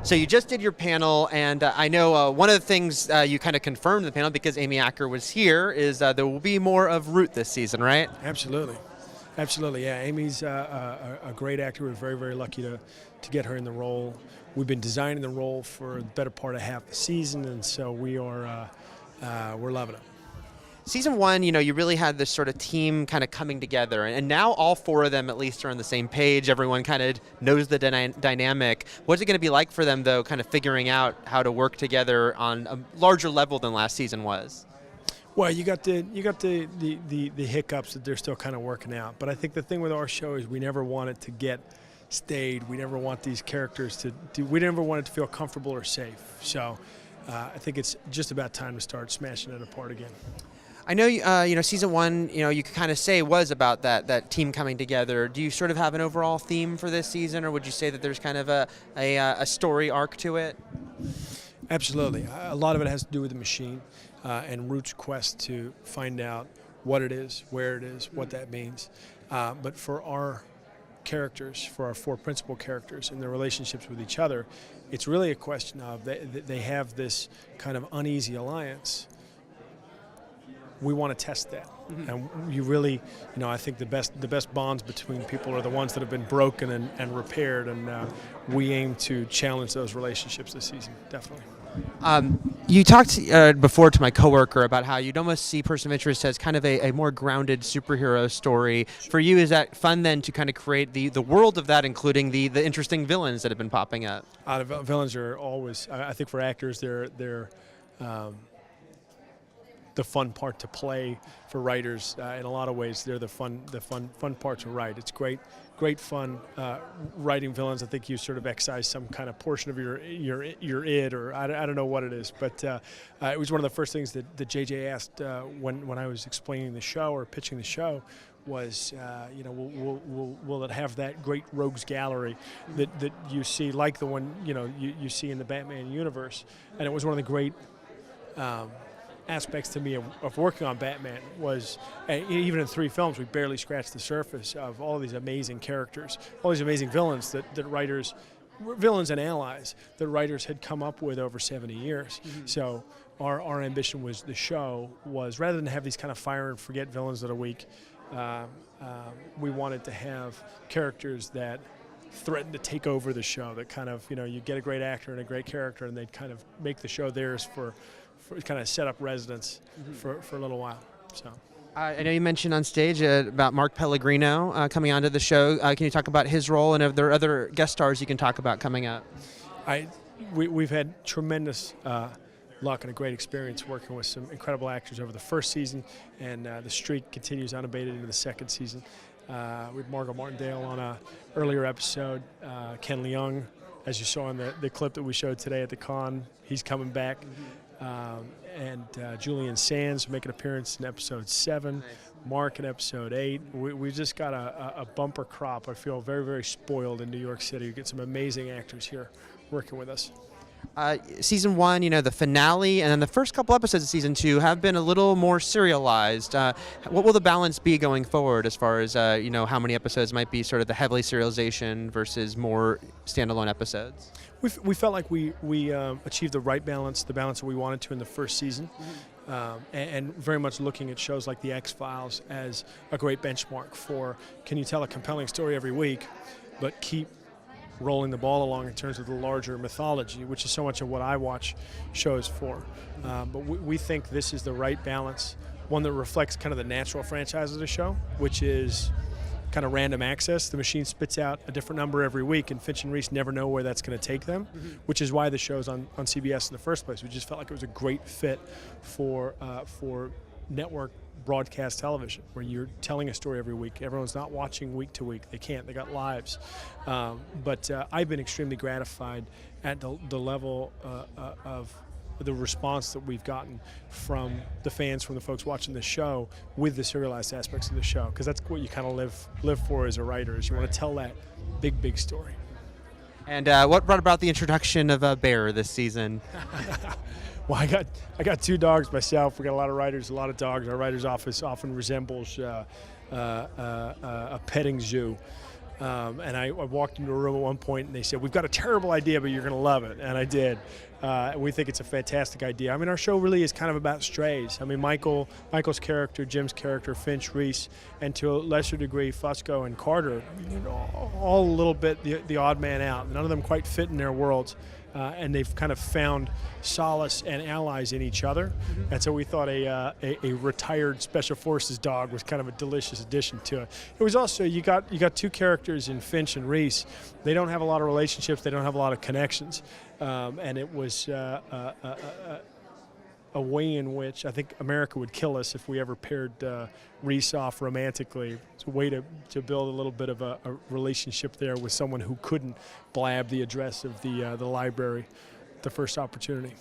So you just did your panel, and I know one of the things you kind of confirmed in the panel, because Amy Acker was here, is there will be more of Root this season, right? Absolutely. Absolutely, yeah. Amy's a great actor. We're very, very lucky to get her in the role. We've been designing the role for the better part of half the season, and so we're loving it. Season 1, you really had this sort of team kind of coming together, and now all 4 of them at least are on the same page. Everyone kind of knows the dynamic. What's it going to be like for them, though, kind of figuring out how to work together on a larger level than last season was? Well, you got the hiccups that they're still kind of working out. But I think the thing with our show is we never want it to get stayed. We never want these characters we never want it to feel comfortable or safe. So I think it's just about time to start smashing it apart again. I know, season 1, you could kind of say was about that team coming together. Do you sort of have an overall theme for this season, or would you say that there's kind of a story arc to it? Absolutely. A lot of it has to do with the machine and Root's quest to find out what it is, where it is, what that means. But for our characters, for our 4 principal characters and their relationships with each other, it's really a question of they have this kind of uneasy alliance. We want to test that, and you really, I think the best bonds between people are the ones that have been broken and repaired, and we aim to challenge those relationships this season, definitely. You talked before to my coworker about how you'd almost see Person of Interest as kind of a more grounded superhero story. For you, is that fun then to kind of create the world of that, including the interesting villains that have been popping up? The villains are always, I think for actors, they're the fun part to play. For writers, in a lot of ways, they're the fun part to write. It's great fun writing villains. I think you sort of excise some kind of portion of your id, or I don't know what it is, but it was one of the first things that JJ asked when I was explaining the show or pitching the show. Was will it have that great rogues gallery that you see, like the one you see in the Batman universe? And it was one of the great aspects to me of working on Batman was, even in 3 films, we barely scratched the surface of all these amazing characters, all these amazing villains that writers, villains and allies that writers had come up with over 70 years. Mm-hmm. So our ambition was, the show was, rather than have these kind of fire and forget villains that are weak, we wanted to have characters that threaten to take over the show, that kind of, you get a great actor and a great character, and they'd kind of make the show theirs for kind of set up residence for a little while. So I know you mentioned on stage about Mark Pellegrino coming onto the show. Can you talk about his role, and are there other guest stars you can talk about coming up? We've had tremendous luck and a great experience working with some incredible actors over the first season, and the streak continues unabated into the second season. With Margot Martindale on an earlier episode, Ken Leung, as you saw in the clip that we showed today at the con, he's coming back. And Julian Sands make an appearance in episode 7, nice. Mark in episode 8. We've just got a bumper crop. I feel very, very spoiled in New York City. We get some amazing actors here working with us. Season 1, the finale, and then the first couple episodes of season 2 have been a little more serialized. What will the balance be going forward, as far as how many episodes might be sort of the heavily serialization versus more standalone episodes? We felt like we achieved the right balance, the balance that we wanted to in the first season, and very much looking at shows like The X-Files as a great benchmark for, can you tell a compelling story every week, but keep rolling the ball along in terms of the larger mythology, which is so much of what I watch shows for. But we think this is the right balance, one that reflects kind of the natural franchise of the show, which is kind of random access. The machine spits out a different number every week, and Finch and Reese never know where that's going to take them, which is why the show's on CBS in the first place. We just felt like it was a great fit for network broadcast television, where you're telling a story every week. Everyone's not watching week to week. They can't. They got lives. But I've been extremely gratified at the level of the response that we've gotten from the fans, from the folks watching the show, with the serialized aspects of the show, because that's what you kind of live for as a writer, is you want to tell that big story. And what brought about the introduction of Bear this season? Well, I got 2 dogs myself. We got a lot of writers, a lot of dogs. Our writer's office often resembles a petting zoo. And I walked into a room at one point, and they said, "We've got a terrible idea, but you're going to love it." And I did. We think it's a fantastic idea. I mean, our show really is kind of about strays. I mean, Michael's character, Jim's character, Finch, Reese, and to a lesser degree, Fusco and Carter, all a little bit the odd man out. None of them quite fit in their worlds. And they've kind of found solace and allies in each other. Mm-hmm. And so we thought a retired Special Forces dog was kind of a delicious addition to it. It was also, you got two characters in Finch and Reese. They don't have a lot of relationships. They don't have a lot of connections. And it was a way in which I think America would kill us if we ever paired Reese off romantically. It's a way to build a little bit of a relationship there with someone who couldn't blab the address of the library the first opportunity.